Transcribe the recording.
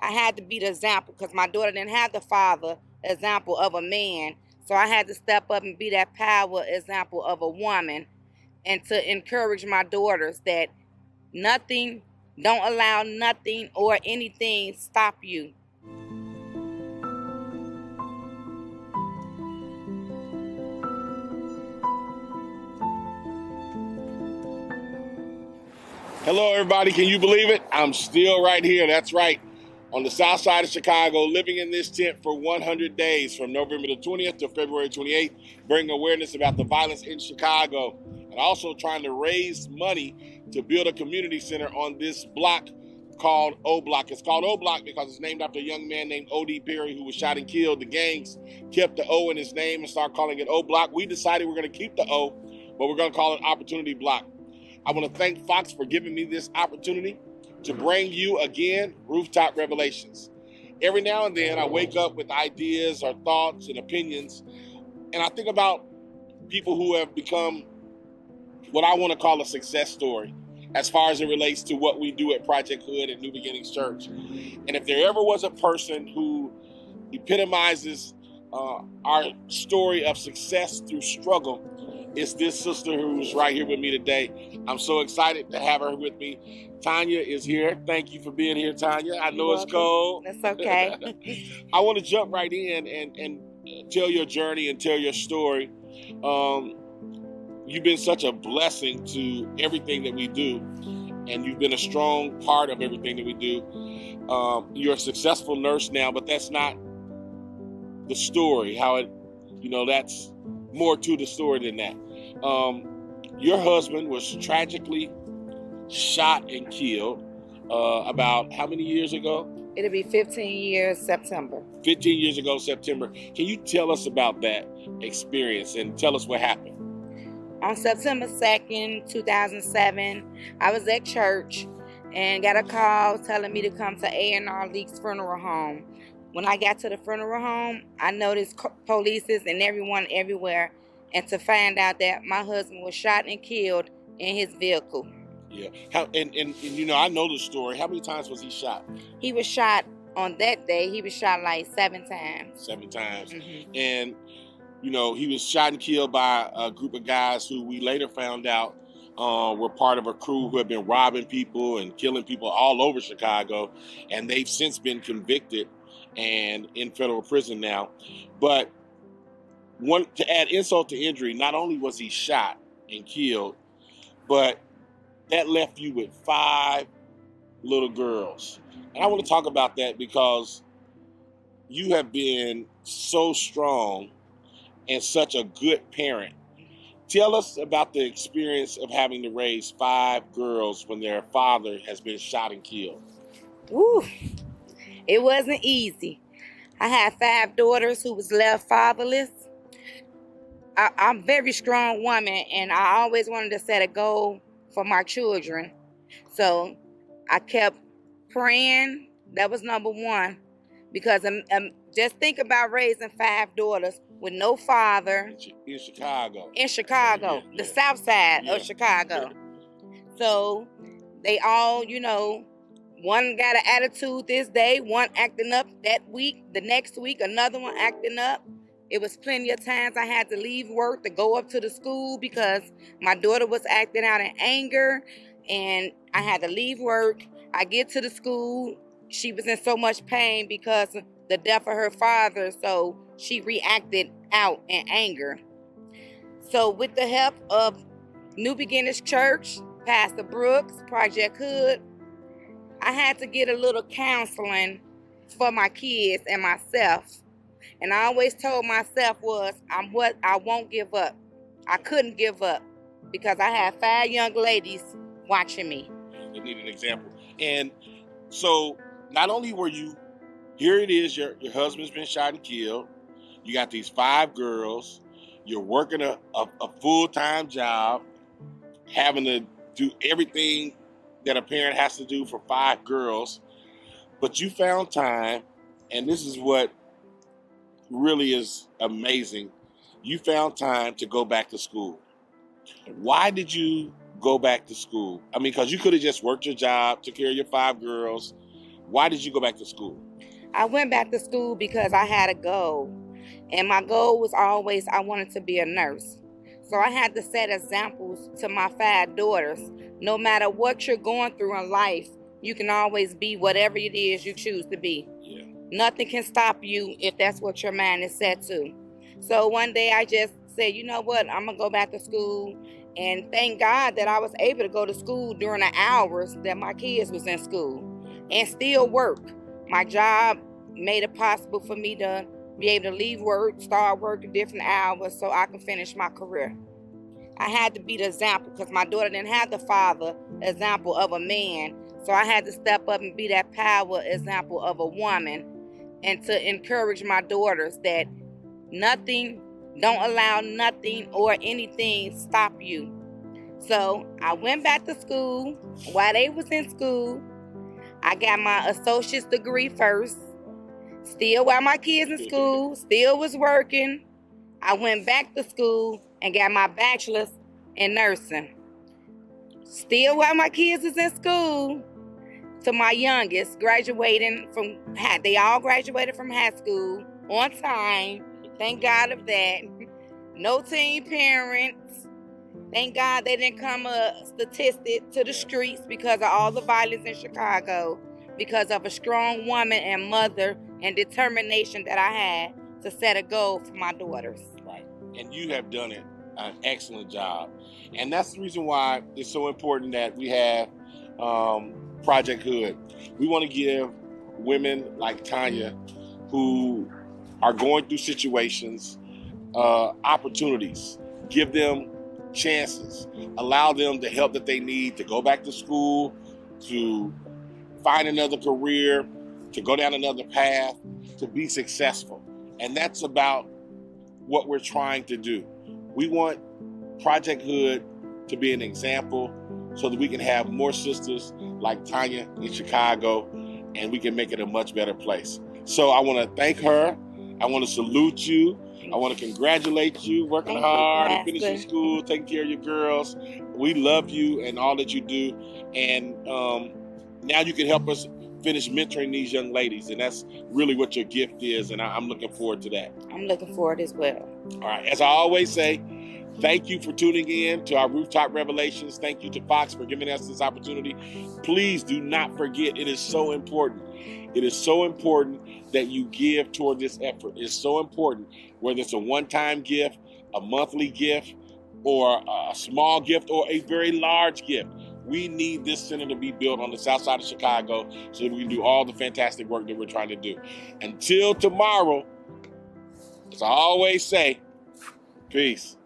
I had to be the example because my daughter didn't have the father example of a man. So I had to step up and be that power example of a woman and to encourage my daughters that don't allow nothing or anything stop you. Hello, everybody. Can you believe it? I'm still right here. That's right. On the south side of Chicago, living in this tent for 100 days from November the 20th to February 28th, bringing awareness about the violence in Chicago and also trying to raise money to build a community center on this block called O Block. It's called O Block because it's named after a young man named O.D. Perry who was shot and killed. The gangs kept the O in his name and started calling it O Block. We decided we're going to keep the O, but we're going to call it Opportunity Block. I want to thank Fox for giving me this opportunity to bring you again Rooftop Revelations. Every now and then I wake up with ideas or thoughts and opinions, and I think about people who have become what I want to call a success story as far as it relates to what we do at Project Hood and New Beginnings Church. And if there ever was a person who epitomizes our story of success through struggle, it's this sister who's right here with me today. I'm so excited to have her with me. Tanya is here. Thank you for being here, Tanya. I know it's cold. That's okay. I want to jump right in and tell your journey and tell your story. You've been such a blessing to everything that we do, and you've been a strong part of everything that we do. You're a successful nurse now, but that's not the story. That's more to the story than that. Your husband was tragically shot and killed about how many years ago? It'll be 15 years September. 15 years ago, September. Can you tell us about that experience and tell us what happened? On September 2nd, 2007, I was at church and got a call telling me to come to A&R League's funeral home. When I got to the funeral home, I noticed police and everyone everywhere, and to find out that my husband was shot and killed in his vehicle. Yeah. I know the story. How many times was he shot? He was shot on that day. He was shot like 7 times. 7 times. Mm-hmm. And, he was shot and killed by a group of guys who we later found out were part of a crew who had been robbing people and killing people all over Chicago. And they've since been convicted and in federal prison now. But to add insult to injury, not only was he shot and killed, but that left you with 5 little girls. And I want to talk about that because you have been so strong and such a good parent. Tell us about the experience of having to raise 5 girls when their father has been shot and killed. Woo! It wasn't easy. I had 5 daughters who was left fatherless. I'm a very strong woman, and I always wanted to set a goal for my children. So I kept praying. That was number 1. Because just think about raising 5 daughters with no father. In Chicago. Yeah. The south side of Chicago. So they all, one got an attitude this day, one acting up that week, the next week, another one acting up. It was plenty of times I had to leave work to go up to the school because my daughter was acting out in anger, and I had to leave work. I get to the school. She was in so much pain because of the death of her father, so she reacted out in anger. So with the help of New Beginnings Church, Pastor Brooks, Project Hood, I had to get a little counseling for my kids and myself. And I always told myself I won't give up. I couldn't give up because I had 5 young ladies watching me. They need an example. And so not only were you, here it is, your husband's been shot and killed. You got these 5 girls. You're working a full-time job, having to do everything that a parent has to do for 5 girls. But you found time, and this is what really is amazing. You found time to go back to school. Why did you go back to school? I mean, because you could have just worked your job, took care of your 5 girls, Why did you go back to school? I went back to school because I had a goal. And my goal was always I wanted to be a nurse. So I had to set examples to my 5 daughters. No matter what you're going through in life, you can always be whatever it is you choose to be. Yeah. Nothing can stop you if that's what your mind is set to. So one day I just said, you know what, I'm going to go back to school. And thank God that I was able to go to school during the hours that my kids was in school and still work. My job made it possible for me to be able to leave work, start working different hours so I can finish my career. I had to be the example because my daughter didn't have the father example of a man. So I had to step up and be that power example of a woman and to encourage my daughters that don't allow nothing or anything stop you. So I went back to school. While they was in school, I got my associate's degree first. Still while my kids in school, still was working. I went back to school and got my bachelor's in nursing. Still while my kids was in school, to my youngest, they all graduated from high school on time. Thank God of that. No teen parents. Thank God they didn't come a statistic to the streets because of all the violence in Chicago, because of a strong woman and mother and determination that I had to set a goal for my daughters. Right. And you have done an excellent job. And that's the reason why it's so important that we have Project Hood. We want to give women like Tanya who are going through situations opportunities, give them chances, allow them the help that they need to go back to school, to find another career, to go down another path, to be successful. And that's about what we're trying to do. We want Project Hood to be an example so that we can have more sisters like Tanya in Chicago and we can make it a much better place. So I want to thank her. I want to salute you. I want to congratulate you, working hard and finishing school, taking care of your girls. We love you and all that you do. And now you can help us finish mentoring these young ladies. And that's really what your gift is. And I'm looking forward to that. I'm looking forward as well. All right. As I always say, thank you for tuning in to our Rooftop Revelations. Thank you to Fox for giving us this opportunity. Please do not forget, it is so important. It is so important that you give toward this effort. It's so important, whether it's a one-time gift, a monthly gift, or a small gift, or a very large gift. We need this center to be built on the south side of Chicago so that we can do all the fantastic work that we're trying to do. Until tomorrow, as I always say, peace.